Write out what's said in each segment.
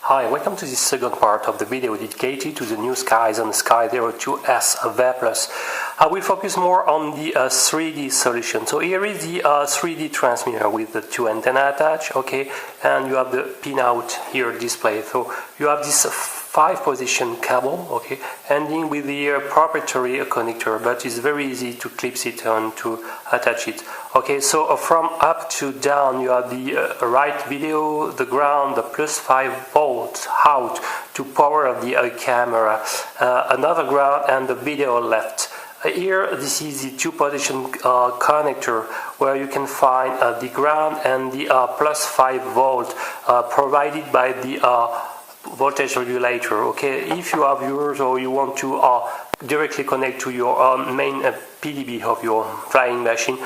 Hi, welcome to this second part of the video dedicated to the new Skyzone Sky02S V+. I will focus more on the 3D solution. So here is the 3D transmitter with the two antenna attached, okay, and you have the pinout here displayed. So you have this 5-position cable, okay, ending with the proprietary connector, but it's very easy to clip it and to attach it. Okay, so from up to down you have the right video, the ground, the plus 5 volts out to power the camera, another ground and the video left. Here this is the 2-position connector where you can find the ground and the plus 5 volt provided by the voltage regulator. Okay, if you have yours or you want to directly connect to your main PDB of your flying machine,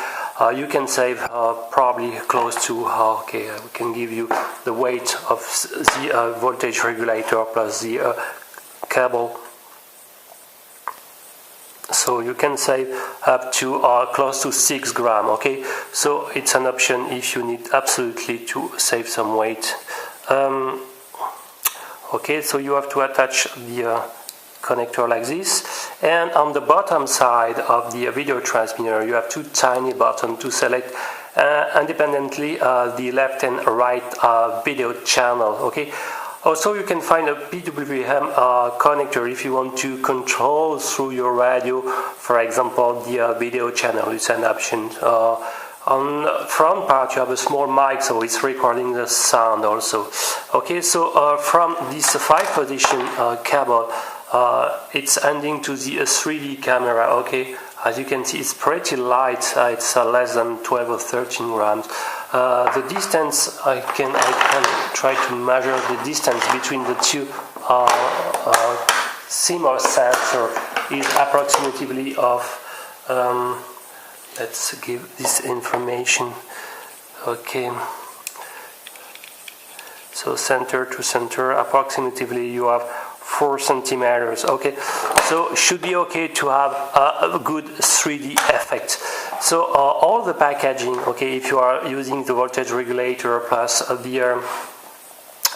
you can save probably close to we can give you the weight of the voltage regulator plus the cable. So you can save up to close to 6 grams. Okay, so it's an option if you need absolutely to save some weight. Okay, so you have to attach the connector like this, and on the bottom side of the video transmitter you have two tiny buttons to select independently the left and right video channel. Okay, also you can find a PWM connector if you want to control through your radio, for example, the video channel. It's an option. On the front part you have a small mic, so it's recording the sound also. Okay, so from this 5-position cable, it's ending to the 3D camera. Okay, as you can see it's pretty light, it's less than 12 or 13 grams. The distance, I can try to measure the distance between the two CMOS sensor is approximately of let's give this information. Okay, so center to center approximately you have 4 centimeters. Okay, so should be okay to have a good 3D effect. So all the packaging, okay, if you are using the voltage regulator plus the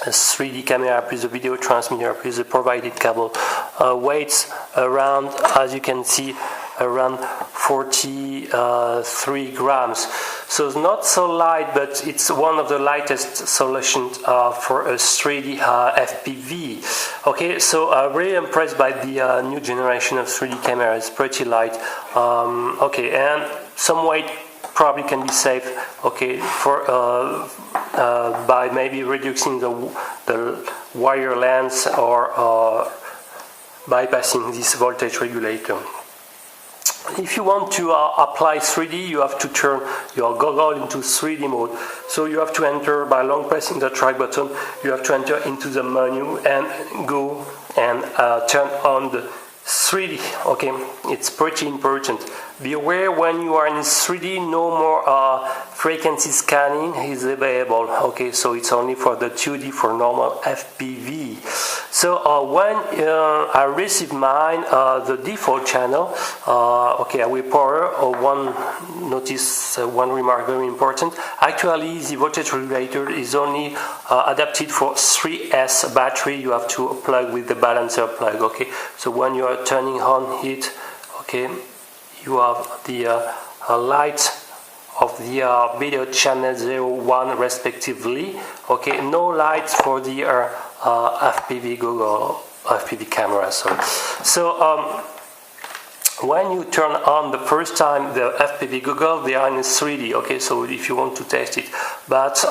3D camera plus the video transmitter plus the provided cable, weights around, as you can see, around 43 grams. So it's not so light, but it's one of the lightest solutions for a 3D FPV. Okay, so I'm really impressed by the new generation of 3D camera. It's pretty light. Okay, and some weight probably can be saved. Okay, for by maybe reducing the wire length or bypassing this voltage regulator. If you want to apply 3D, you have to turn your goggle into 3D mode. So you have to enter by long pressing the track button. You have to enter into the menu and go and turn on the 3D. Okay, it's pretty important. Be aware when you are in 3D, no more frequency scanning is available. Okay, so it's only for the 2D for normal FPV. So when I receive mine, the default channel, okay, I will power one remark very important. Actually, the voltage regulator is only adapted for 3S battery. You have to plug with the balancer plug. Okay, so when you are turning on it, okay, you have the light of the video channel 01 respectively. Okay, no lights for the FPV goggle, FPV camera. So when you turn on the first time the FPV goggle, they are in 3D. Okay, so if you want to test it, but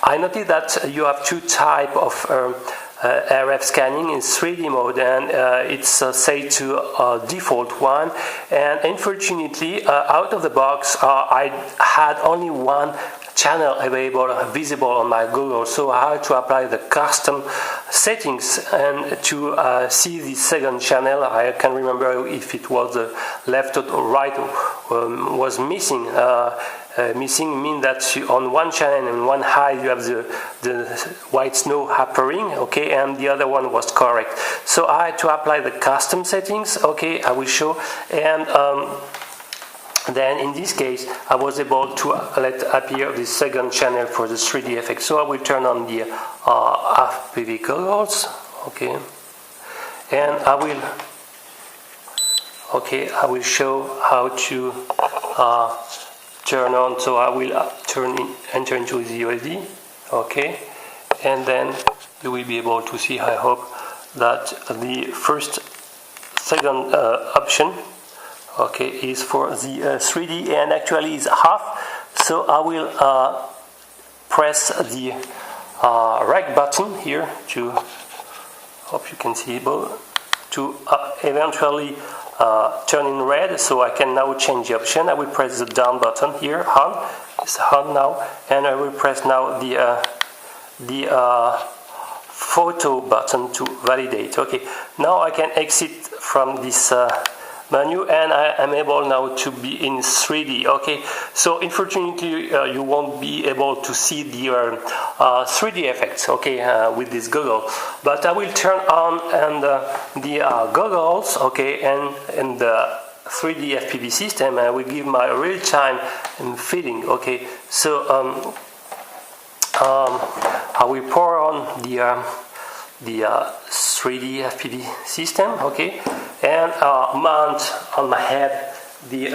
I noticed that you have two types of RF scanning in 3D mode, and it's set to default one, and unfortunately out of the box I had only one channel visible on my Google, so I had to apply the custom settings and to see the second channel. I can't remember if it was the left or right was missing. Missing means that on one channel and one high you have the white snow appearing, okay, and the other one was correct. So I had to apply the custom settings. Okay, I will show, and then in this case I was able to let appear the second channel for the 3D effect. So I will turn on the FPV goggles, okay, and I will show how to turn on. So I will enter into the USD, okay, and then you will be able to see, I hope, that the second option, okay, is for the 3D, and actually is half. So I will press the right button here to, hope you can see, to eventually turn in red. So I can now change the option. I will press the down button here, on. It's on now, and I will press now the photo button to validate. Okay, now I can exit from this menu, and I am able now to be in 3D. Okay, so unfortunately you won't be able to see the 3D effects, okay, with this goggle, but I will turn on and the goggles, okay, and the 3D FPV system, and I will give my real-time feeding. Okay, so I will pour on the 3D FPV system, okay, and mount on my head the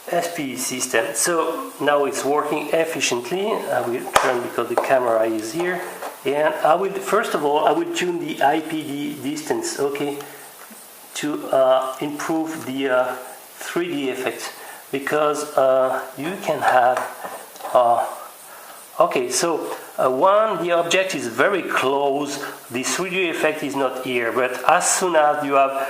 FPV system. So now it's working efficiently. I will turn because the camera is here, and I will, first of all, I will tune the IPD distance, okay, to improve the 3D effect, because you can have okay, so when the object is very close, the 3D effect is not here, but as soon as you have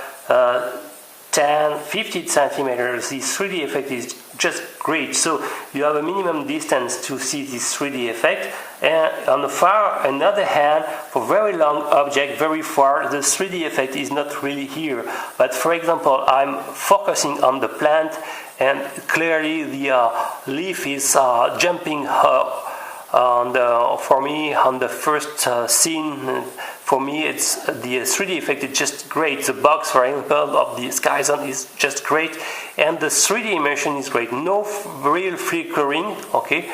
10-15 centimeters, the 3D effect is just great. So you have a minimum distance to see this 3D effect, and on the other hand, for very long object, very far, the 3D effect is not really here. But for example, I'm focusing on the plant, and clearly the leaf is jumping for me on the first scene. For me, it's the 3D effect is just great. The box, for example, of the Skyzone is just great, and the 3D immersion is great. No real flickering, okay,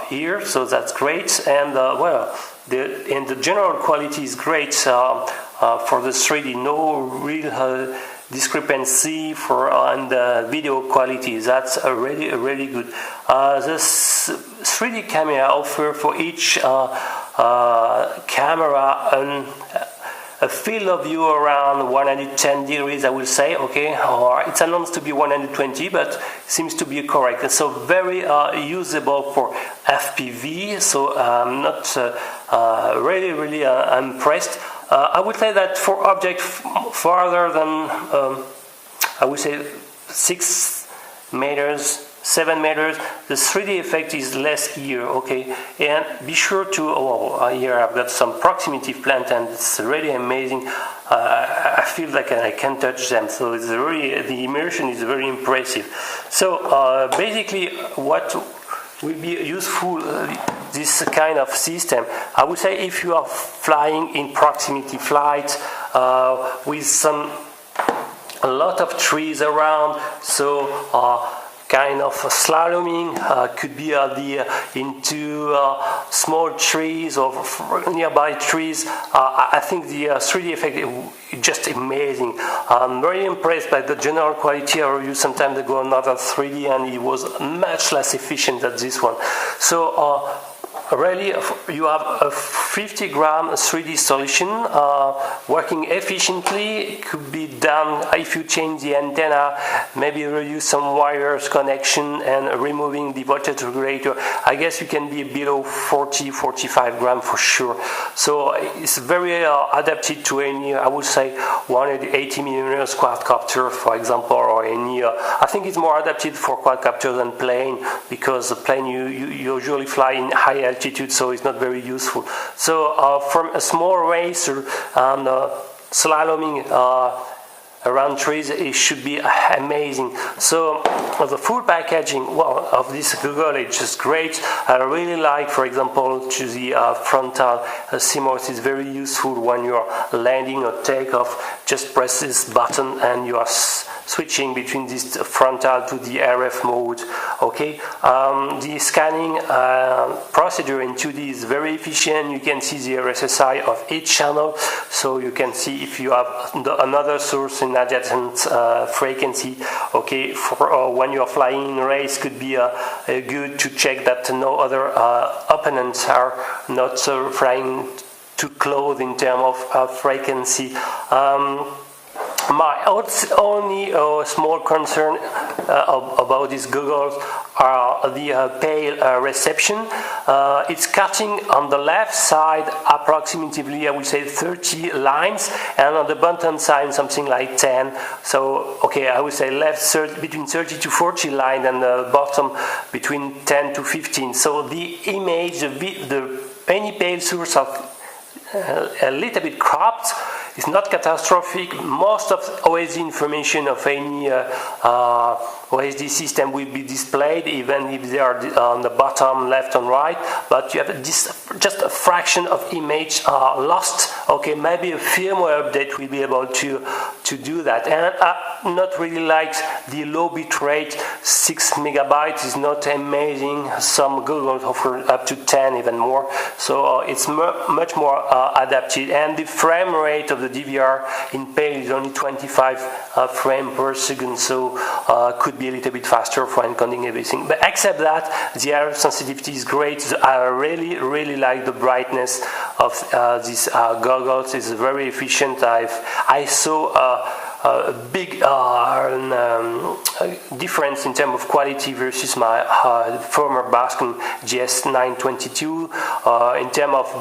here, so that's great. And well, the general quality is great for the 3D. No real discrepancy for on the video quality. That's really good. The 3D camera offer for each camera a field of view around 110 degrees, I will say, okay, or it's announced to be 120, but seems to be correct. And so very usable for FPV. So I'm not really impressed. I would say that for objects farther than I would say 6 meters, 7 meters, the 3D effect is less here, okay? And be sure to, here I've got some proximity plant, and it's really amazing. I feel like I can touch them, so it's really, the immersion is very impressive. So basically, what will be useful, this kind of system, I would say, if you are flying in proximity flight with a lot of trees around, so kind of slaloming, could be into small trees or nearby trees. I think the 3D effect is just amazing. I'm very impressed by the general quality. I reviewed some time ago another 3D, and it was much less efficient than this one. So really, you have a 50-gram 3D solution working efficiently. It could be done if you change the antenna, maybe reduce some wires connection, and removing the voltage regulator. I guess you can be below 40-45 grams for sure. So it's very adapted to any, I would say, 180 millimeters quadcopter, for example, or any. I think it's more adapted for quadcopter than plane, because the plane you usually fly in high altitude, so it's not very useful. So from a small racer and slaloming around trees, it should be amazing. So the full packaging, well, of this goggle is just great. I really like, for example, to the frontal CMOS is very useful when you're landing or takeoff. Just press this button and you are switching between this frontal to the RF mode. Okay, the scanning procedure in 2D is very efficient. You can see the RSSI of each channel, so you can see if you have another source in adjacent frequency. Okay, for when you are flying in race, could be good to check that no other opponents are not flying too close in terms of frequency. My only small concern about these goggles are the pale reception. It's cutting on the left side approximately, I would say, 30 lines, and on the bottom side something like 10. So okay, I would say left between 30 to 40 lines, and the bottom between 10 to 15. So the image, any pale source of a little bit cropped, it's not catastrophic. Most of OSD information of any OSD system will be displayed, even if they are on the bottom left and right, but you have just a fraction of image lost. Okay, maybe a firmware update will be able to do that. And I not really like the low bitrate. 6 megabytes is not amazing. Some Google offer up to 10, even more, so it's much more adapted. And the frame rate of the DVR in pale is only 25 frames per second, so could be a little bit faster for encoding everything. But except that, the RF sensitivity is great. I really like the brightness of these goggles. It's very efficient. I saw a big difference in terms of quality versus my former Bascom GS922 in terms of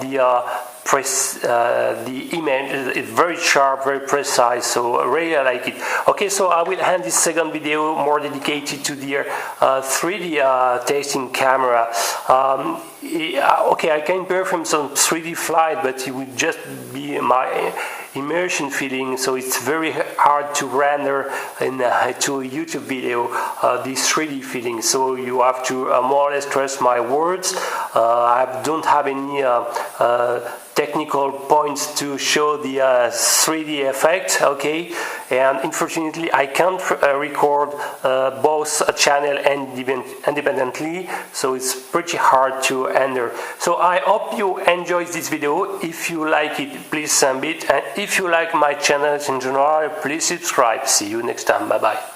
the image is very sharp, very precise, so I really like it. Okay, so I will end this second video more dedicated to the 3D testing camera. Okay, I can perform some 3D flight, but it would just be my immersion feeling, so it's very hard to render to a YouTube video this 3D feeling, so you have to more or less trust my words. I don't have any technical points to show the 3D effect, okay, and unfortunately I can't record both channel independently, so it's pretty hard to enter. So I hope you enjoyed this video. If you like it, please send it, and if you like my channels in general, please subscribe. See you next time. Bye bye.